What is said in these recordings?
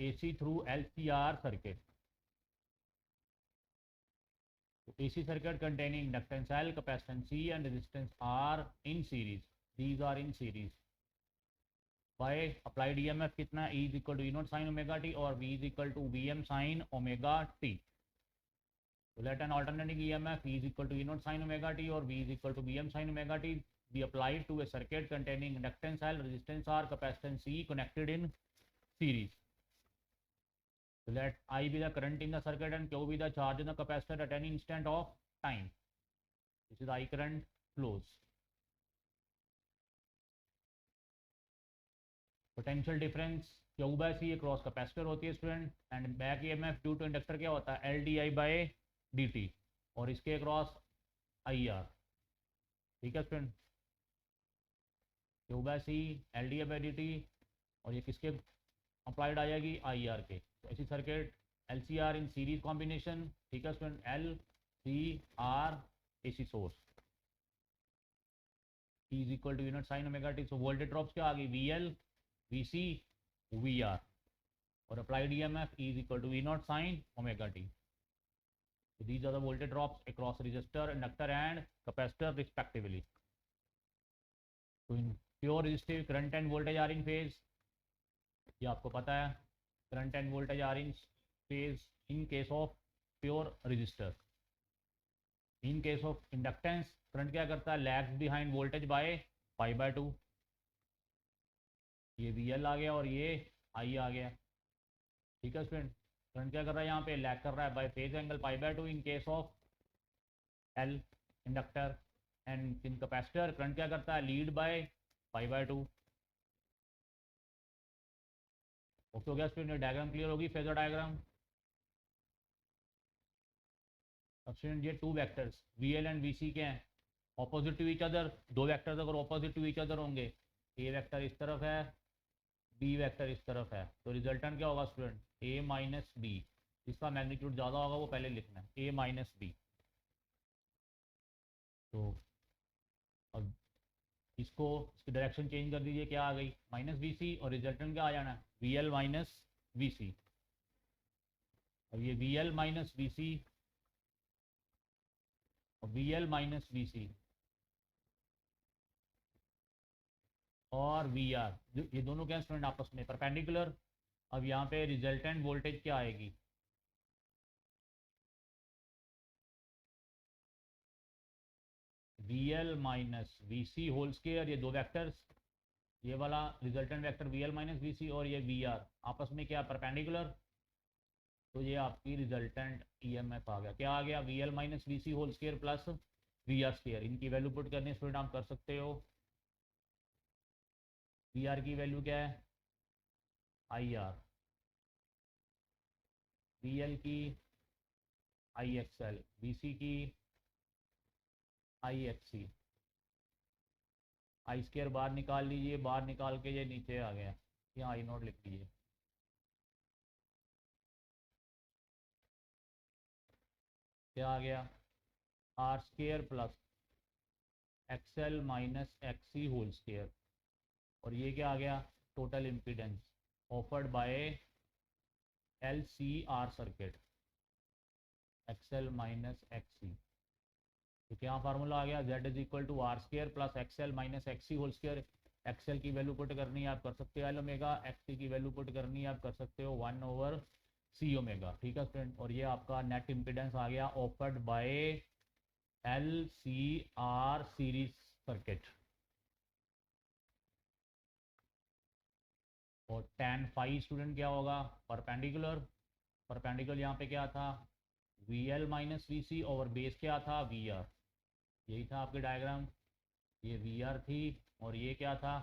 AC through LCR circuit. AC circuit containing inductance L, capacitance C and resistance R in series. These are in series. By applied EMF कितना, E is equal to E naught sin omega t और V is equal to Vm sin omega t. So let an alternating EMF E is equal to E naught sin omega t or V is equal to Vm sin omega t be applied to a circuit containing inductance L, resistance R, capacitance C connected in series. So let I be the current in the circuit and Q be the charge in the capacitor at any instant of time. This is I current flows. Potential difference Q by C across capacitor होती है student, and back EMF due to inductor क्या होता है, LdI by dt और इसके across IR. ठीक है student, Q by C LdI by dt और ये किसके अप्लाइड आ जाएगी, IR के. तो ऐसी circuit LCR in series combination. ठीक है student, LCR AC source E is equal to E naught sin omega t. So voltage drops क्या आ गई, VL VC VR और applied EMF E is equal to E naught sin omega t. So these are the voltage drops across resistor, inductor and capacitor respectively. So in pure resistive, current and voltage are in phase. ये आपको पता है, current and voltage are in phase in case of pure resistor. In case of inductance, current क्या करता है, lags behind voltage by pi by 2. ये VL आ गया और ये I आ गया. ठीक है स्टूडेंट, करंट क्या कर रहा है, यहाँ पे लैग कर रहा है by phase angle pi by 2 in case of L inductor, and in capacitor current क्या करता है, lead by pi by 2. Okay हो गया स्टूडेंट, डायग्राम क्लियर होगी, फेजर डायग्राम. अब स्टूडेंट ये two vectors VL and VC के हैं, ऑपोजिट टू ईच अदर. दो वेक्टर्स अगर ऑपोजिट टू ईच अदर होंगे, ए वेक्टर इस तरफ है, बी वेक्टर इस तरफ है, तो रिजल्टेंट क्या होगा स्टूडेंट, ए माइनस बी. इसका मैग्नीट्यूड ज़्यादा होगा वो पहले लिखना है, ए माइनस बी. तो अब इसको इसकी डायरेक्शन चेंज कर दीजिए, क्या आ गई, माइनस बी सी, और रिजल्टेंट क्या आ जाना है, वी एल माइनस वी सी. अब ये V L minus V C और V L minus V C और वी आर, ये दोनों क्या स्टूडेंट आपस में परपेंडिकुलर. अब यहाँ पे रिजल्टेंट वोल्टेज क्या आएगी, V L minus V C whole square. ये दो वेक्टर्स, ये वाला resultant vector V L minus V C और ये वी आर आपस में क्या परपेंडिकुलर. तो ये आपकी रिजल्टेंट ईएमएफ आ गया, क्या आ गया, V L minus V C whole square plus V R square. इनकी वैल्यू पुट करने स्टूडेंट आप कर सकते हो. वी आर की वैल्यू क्या है, आई आर, वी एल की आई एक्स एल, वी सी की आई एक्स सी. आई स्क्वायर बाहर निकाल लीजिए, बाहर निकाल के ये नीचे आ गया, यहाँ आई नोट लिख लीजिए. क्या आ गया, R square plus X L minus X C whole square. और ये क्या आ गया, total impedance offered by L C R circuit, X L minus X C. तो क्या फार्मूला आ गया, Z is equal to R square plus X L minus X C whole square. X L की वैल्यू पुट करनी है आप कर सकते हो एल ओमेगा, एक्स सी की वैल्यू पुट करनी है आप कर सकते हो 1 ओवर सी ओमेगा. ठीक है फ्रेंड, और ये आपका नेट इम्पीडेंस आ गया offered by L C R series circuit. और tan फाई स्टूडेंट क्या होगा, परपेंडिकुलर. परपेंडिकुलर यहाँ पे क्या था, V L minus V C और बेस क्या था, वी आर. यही था आपके डायग्राम, ये वी आर थी और ये क्या था,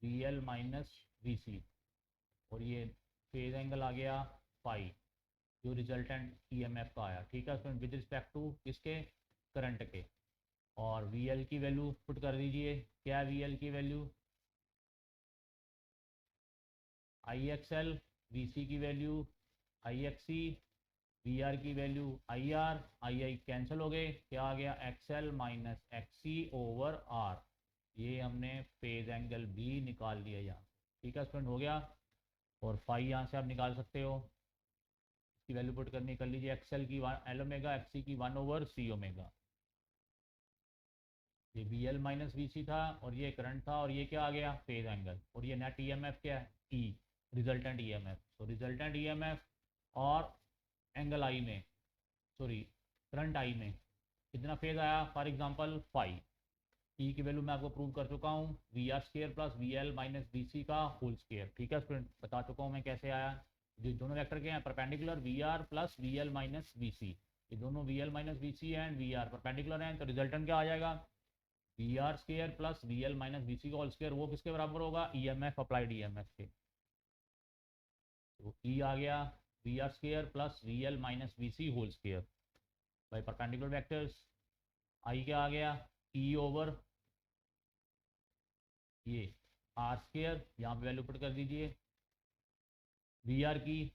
V L minus V C, और ये फेज एंगल आ गया फाई जो रिजल्टेंट ईएमएफ का आया. ठीक है स्टूडेंट, विद रिस्पेक्ट टू किसके, करंट के. और वी एल की वैल्यू पुट कर दीजिए, क्या वी एल की value, I X L, V C की value I X C, V R की value I R, I I cancel हो गए, क्या आ गया, X L minus X C over R. ये हमने फेज एंगल भी निकाल लिया यहाँ. ठीक है स्टूडेंट, हो गया. और फाई यहाँ से आप निकाल सकते हो, इसकी वैल्यू पुट करनी कर लीजिए, एक्सएल की एल ओमेगा, एक्सी की 1/c ओमेगा। ये V L minus V C था और ये करंट था, और ये क्या आ गया, फेज एंगल, और ये नेट ई एम एफ क्या है, ई, रिजल्टेंट ई एम एफ। तो रिजल्टेंट ई एम एफ और एंगल आई में, सॉरी करंट आई में कितना फेज आया, फॉर एग्जांपल फाई, ई की वैल्यू मैं आपको प्रूव कर चुका हूँ, V R square plus V L minus V C का होल स्केयर। ठीक है स्टूडेंट, बता चुका हूँ मैं कैसे आया। जो दोनों वेक्टर के हैं perpendicular, V R plus V L minus V C, ये दोनों V L minus V C and V R perpendicular हैं, तो रिजल्टेंट क्या आ जाएगा, V R square plus V L minus V C का होल स्केयर। वो किसके बराबर होगा, E M F applied E M F के। तो ई आ गया V R square plus V L minus V C whole square by perpendicular vectors. I क्या आ गया, ई ओवर ये आर स्केयर, यहाँ पे वैल्यू पुट कर दीजिए, वी आर की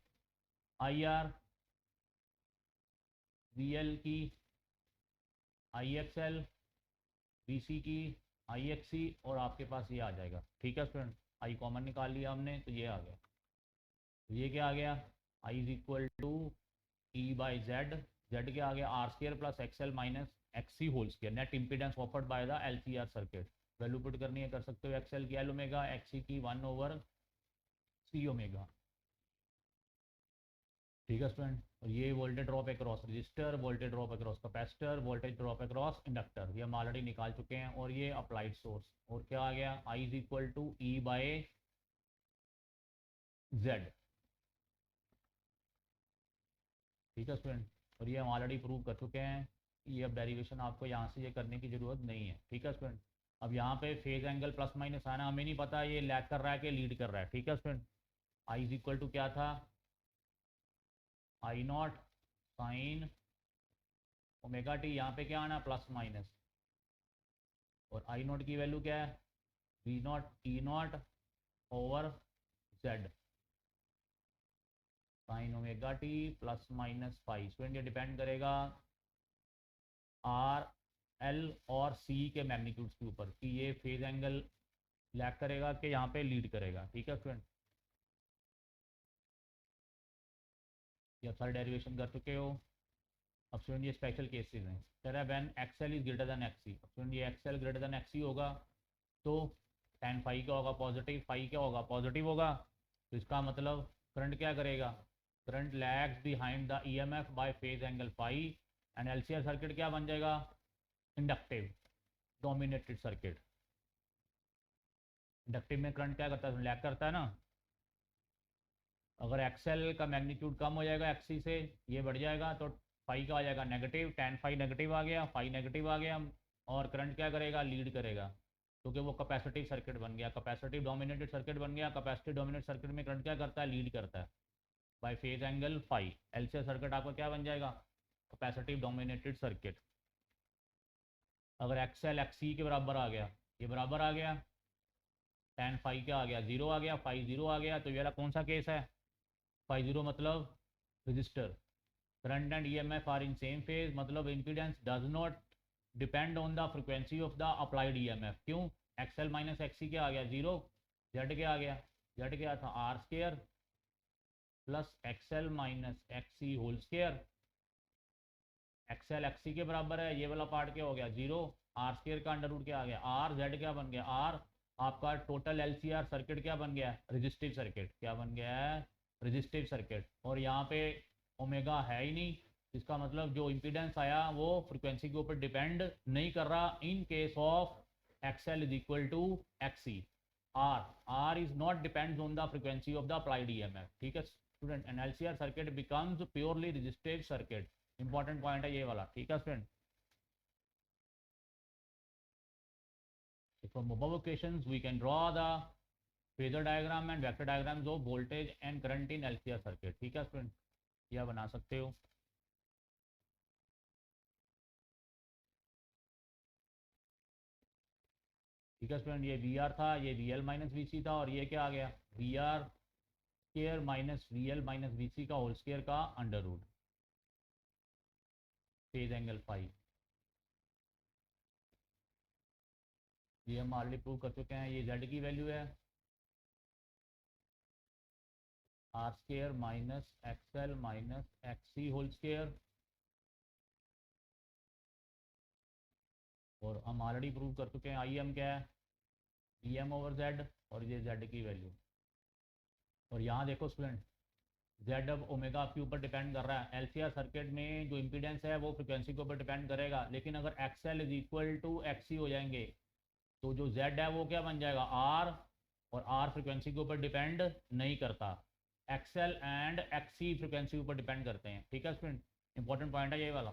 आई आर, वी एल की आई एक्स एल, वी सी की आई एक्स सी, और आपके पास ये आ जाएगा। ठीक है स्टूडेंट, आई कॉमन निकाल लिया हमने तो ये आ गया। तो ये क्या आ गया, I is equal to E by Z, Z क्या आ गया, R square plus X L minus X C whole square, net impedance offered by the L C R circuit. Value put करनी है कर सकते हो, एक्स एल की L omega, X C की 1/c ओमेगा। ठीक है स्टूडेंट, और ये voltage drop across resistor, voltage drop across capacitor, voltage drop across inductor, ये हम ऑलरेडी निकाल चुके हैं। और ये अप्लाइड सोर्स, और क्या आ गया, I is equal to E by Z. ठीक है स्टूडेंट, और ये हम ऑलरेडी प्रूव कर चुके हैं, ये अब डेरिवेशन आपको यहाँ से ये करने की ज़रूरत नहीं है। ठीक है स्टूडेंट, अब यहाँ पे फेज एंगल प्लस माइनस आना, हमें नहीं पता ये लैग कर रहा है कि लीड कर रहा है। ठीक है student, I is equal to क्या था, I naught sine omega T, यहाँ पे क्या आना प्लस माइनस, और आई नॉट की वैल्यू क्या है, V naught E naught over Z sine omega T plus minus five. Student ये डिपेंड करेगा आर एल और सी के मैग्नीट्यूड्स के ऊपर कि ये फेज एंगल लैग करेगा कि यहाँ पे लीड करेगा। ठीक है स्टूडेंट, ये आप सारे डेरिवेशन कर चुके हो। अब स्टूडेंट ये स्पेशल केसेस हैं, कह रहा है when XL is greater than XC. Student ये एक्सएल ग्रेटर देन एक्सी होगा तो tan फाई क्या होगा, पॉजिटिव, फाई क्या होगा, पॉजिटिव होगा। तो इसका मतलब करंट क्या करेगा, current lags behind the EMF by phase angle phi, and LCR circuit क्या बन जाएगा, इंडक्टिव डोमिनेटेड सर्किट। इंडक्टिव में करंट क्या करता है, लैग करता है ना। अगर एक्सएल का मैग्नीट्यूड कम हो जाएगा एक्सी से, ये बढ़ जाएगा, तो फाई का आ जाएगा नेगेटिव, tan फाई नेगेटिव आ गया, फाई नेगेटिव आ गया, और करंट क्या करेगा, लीड करेगा, क्योंकि वो कैपेसिटिव सर्किट बन गया, कैपेसिटिव डोमिनेटेड सर्किट बन गया। कैपेसिटिव डोमिनेटेड सर्किट में करंट क्या करता है, लीड करता है by phase angle phi. LCR circuit आपका क्या बन जाएगा, कैपेसिटिव डोमिनेटेड सर्किट। अगर एक्सएल एक्सी के बराबर आ गया, ये बराबर आ गया, tan फाई क्या आ गया, जीरो आ गया, फाई जीरो आ गया, तो ये वाला कौन सा केस है, फाई जीरो मतलब resistor, current and EMF are in same phase, मतलब impedance does not depend on the frequency of the applied EMF. क्यों, एक्सएल माइनस एक्सी क्या आ गया, जीरो, जेड क्या आ गया, जेड क्या था, R square plus XL minus XC whole square. XL XC के बराबर है, ये वाला पार्ट क्या हो गया, जीरो, आर स्केयर का अंडर रूट क्या आ गया, आर, जेड क्या बन गया, आर, आपका टोटल एलसीआर सर्किट क्या बन गया, रजिस्टिव सर्किट, क्या बन गया है, रजिस्टिव सर्किट। और यहाँ पे ओमेगा है ही नहीं, इसका मतलब जो इम्पीडेंस आया वो फ्रिक्वेंसी के ऊपर डिपेंड नहीं कर रहा in case of XL is equal to XC. R is not depends on the frequency of the applied EMF. ठीक है student, an LCR circuit becomes purely resistive circuit. Important point है ये वाला। ठीक है student, from above equations we can draw the phasor diagram and vector diagrams of voltage and current in LCR circuit। ठीक है student, यह बना सकते हो। ठीक है स्टूडेंट, ये वी आर था, ये V L minus V C था, और ये क्या आ गया, V R square minus V L minus V C का होल स्केयर का under root, phase angle phi. ये हम ऑलरेडी प्रूव कर चुके हैं, ये जेड की वैल्यू है, R square minus XL minus XC whole square. और हम ऑलरेडी प्रूव कर चुके हैं आई एम क्या है, ई एम ओवर जेड, और ये जेड की वैल्यू। और यहाँ देखो स्टूडेंट, जेड अब ओमेगा के ऊपर डिपेंड कर रहा है। एलसीआर सर्किट में जो इम्पीडेंस है वो फ्रिक्वेंसी के ऊपर डिपेंड करेगा, लेकिन अगर XL is equal to XC हो जाएंगे तो जो जेड है वो क्या बन जाएगा, आर, और आर फ्रिक्वेंसी के ऊपर डिपेंड नहीं करता। एक्सएल एंड एक्सी फ्रिक्वेंसी के ऊपर डिपेंड करते हैं। ठीक है स्टूडेंट, इंपॉर्टेंट पॉइंट है ये वाला।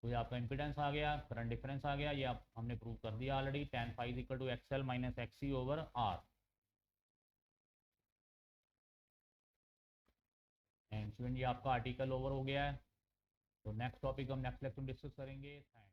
तो ये आपका इम्पीडेंस आ गया, करंट डिफरेंस आ गया, ये आप हमने प्रूव कर दिया already. tan phi is equal to XL minus XC over R. And student ये आपका आर्टिकल ओवर हो गया है। तो नेक्स्ट टॉपिक हम नेक्स्ट लेक्चर में डिस्कस करेंगे। थैंक्स।